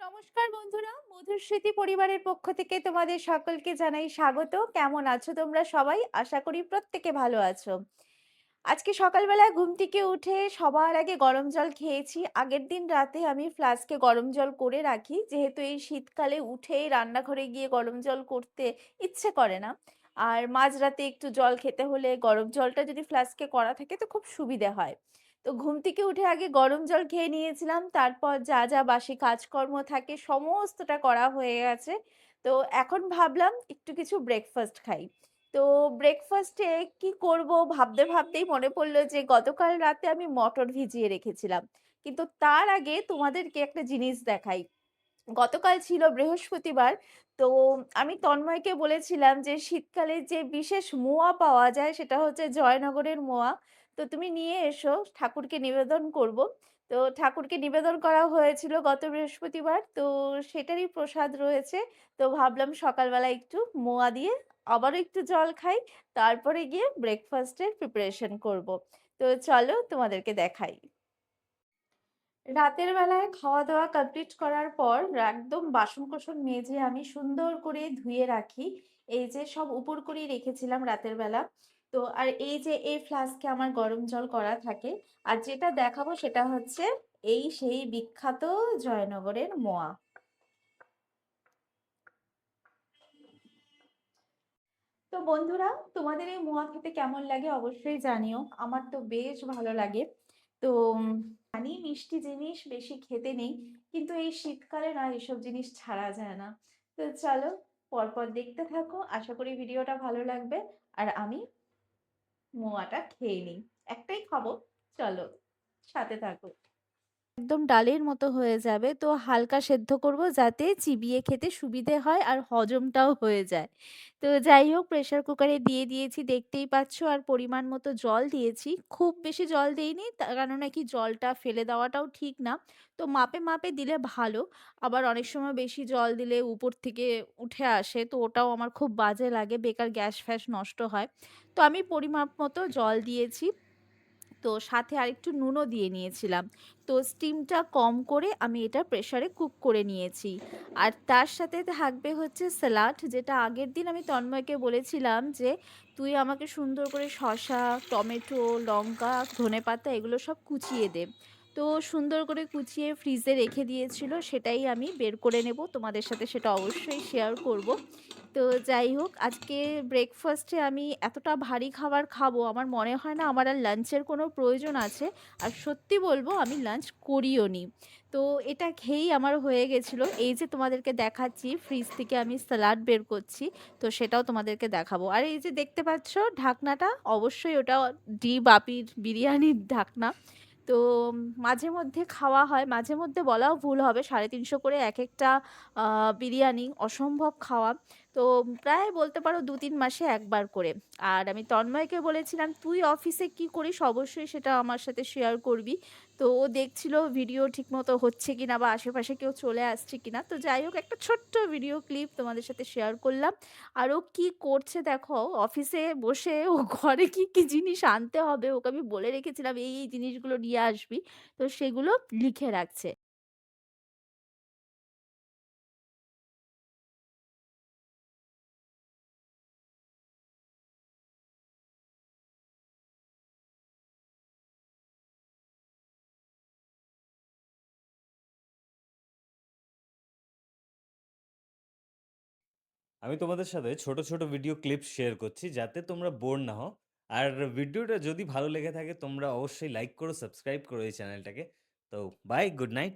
নমস্কার বন্ধুরা, মধুর স্মৃতি পরিবারের পক্ষ থেকে তোমাদের সকলকে জানাই স্বাগত। কেমন আছো তোমরা সবাই? আশা করি প্রত্যেকে ভালো আছো। আজকে সকালবেলায় ঘুম থেকে উঠে সবার আগে গরম জল খেয়েছি। আগের দিন রাতে আমি ফ্লাস্কে গরম জল করে রাখি। যেহেতু এই শীতকালে উঠেই রান্নাঘরে গিয়ে গরম জল করতে ইচ্ছে করে না। আর মাঝরাতে একটু জল খেতে হলে গরম জলটা যদি ফ্লাস্কে করা থাকে তো খুব সুবিধে হয়। তো ঘুম থেকে উঠে আগে গরম জল খেয়ে নিয়েছিলাম। তারপর যা বাসি কাজকর্ম থাকে সমস্তটা করা হয়ে গেছে। তো এখন ভাবলাম একটু কিছু ব্রেকফাস্ট খাই। তো ব্রেকফাস্টে কি করব ভাবতেই মনে পড়ল যে গতকাল রাতে আমি মটর ভিজিয়ে রেখেছিলাম। কিন্তু তার আগে তোমাদেরকে একটা জিনিস দেখাই। গতকাল ছিল বৃহস্পতিবার। তো আমি তন্ময়কে বলেছিলাম যে শীতকালে যে বিশেষ মোয়া পাওয়া যায় সেটা হচ্ছে জয়নগরের মোয়া। তো তুমি নিয়ে এসো, ঠাকুরকে নিবেদন করব। তো ঠাকুরকে নিবেদন করা হয়েছিল গত বৃহস্পতিবার। তো সেটারই প্রসাদ রয়েছে। তো ভাবলাম সকালবেলা একটু মোয়া দিয়ে আবারও একটু জল খাই। তারপরে গিয়ে ব্রেকফাস্টের প্রিপারেশন করব। তো চলো তোমাদেরকে দেখাই। রাতের বেলায় খাওয়া-দাওয়া কমপ্লিট করার পর একদম বাসন-কোসন মেজে আমি সুন্দর করে ধুয়ে রাখি। এই যে সব উপর করেই রেখেছিলাম রাতের বেলা। তো আর এই যে এই ফ্লাস্কে আমার গরম জল করা থাকে। আর যেটা দেখাবো সেটা হচ্ছে এই সেই বিখ্যাত জয়নগরের মোয়া। তো বন্ধুরা, তোমাদের এই মোয়া খেতে কেমন লাগে অবশ্যই জানিও। আমার তো বেশ ভালো লাগে। তো জানি মিষ্টি জিনিস বেশি খেতে নেই, কিন্তু এই শীতকালে না এসব জিনিস ছাড়া যায় না। তো চলো পরপর দেখতে থাকো, আশা করি ভিডিওটা ভালো লাগবে। আর আমি মোয়াটা খেয়ে নিই। একটাই খাবো, চলো সাথে থাকো। একদম ডালের মতো হয়ে যাবে, তো হালকা সেদ্ধ করব যাতে চিবিয়ে খেতে সুবিধে হয় আর হজমটাও হয়ে যায়। তো যাই হোক, প্রেসার কুকারে দিয়ে দিয়েছি দেখতেই পাচ্ছো, আর পরিমাণ মতো জল দিয়েছি। খুব বেশি জল দেইনি, কেননা কি জলটা ফেলে দেওয়াটাও ঠিক না। তো মাপে মাপে দিলে ভালো। আবার অনেক সময় বেশি জল দিলে উপর থেকে উঠে আসে, তো ওটাও আমার খুব বাজে লাগে, বেকার গ্যাস ফ্যাস নষ্ট হয়। তো আমি পরিমাপ মতো জল দিয়েছি। তো সাথে আরেকটু নুনও দিয়ে নিয়েছিলাম। তো স্টিমটা কম করে আমি এটা প্রেসারে কুক করে নিয়েছি। আর তার সাথে থাকবে হচ্ছে স্যালাড, যেটা আগের দিন আমি তন্ময়কে বলেছিলাম যে তুই আমাকে সুন্দর করে শসা, টমেটো, লঙ্কা, ধনেপাতা এগুলো সব কুচিয়ে দে। তো সুন্দর করে কুচিয়ে ফ্রিজে রেখে দিয়েছিল, সেটাই আমি বের করে নেব, তোমাদের সাথে সেটা অবশ্যই শেয়ার করব। তো যাই হোক, আজকে ব্রেকফাস্টে আমি এতটা ভারী খাবার খাবো আমার মনে হয় না আমার আর লাঞ্চের কোনো প্রয়োজন আছে। আর সত্যি বলবো আমি লাঞ্চ করিও নি। তো এটা খেয়েই আমার হয়ে গেছিলো। এই যে তোমাদেরকে দেখাচ্ছি ফ্রিজ থেকে আমি স্যালাড বের করছি, তো সেটাও তোমাদেরকে দেখাবো। আর এই যে দেখতে পাচ্ছ ঢাকনাটা, অবশ্যই ওটা ডি বাপির বিরিয়ানির ঢাকনা। তো মাঝে মধ্যে খাওয়া হয়, মাঝে মধ্যে বলাও ভুল হবে, 350 করে এক একটা বিরিয়ানি অসম্ভব খাওয়া। তো প্রায় বলতে পারো ২-৩ মাসে একবার করে। আর আমি তন্ময়কে বলেছিলাম তুই অফিসে কি করিস অবশ্যই সেটা আমার সাথে শেয়ার করবি। তো ও দেখছিল ভিডিও ঠিকমতো হচ্ছে কিনা বা আশেপাশে কেউ চলে আসছে কিনা। তো যাই হোক, একটা ছোট্ট ভিডিও ক্লিপ তোমাদের সাথে শেয়ার করলাম। আর ও কি করছে দেখো, অফিসে বসে ও ঘরে কি জিনিস আনতে হবে ওকে আমি বলে রেখেছিলাম এই জিনিসগুলো নিয়ে আসবি। তো সেগুলো লিখে রাখছে। আমি তোমাদের সাথে ছোট, ছোট ভিডিও ক্লিপ শেয়ার করছি যাতে তোমরা বোর না হও। আর ভিডিওটা যদি ভালো লেগে থাকে তোমরা অবশ্যই লাইক করো, সাবস্ক্রাইব করো এই চ্যানেলটাকে। তো বাই, গুড নাইট।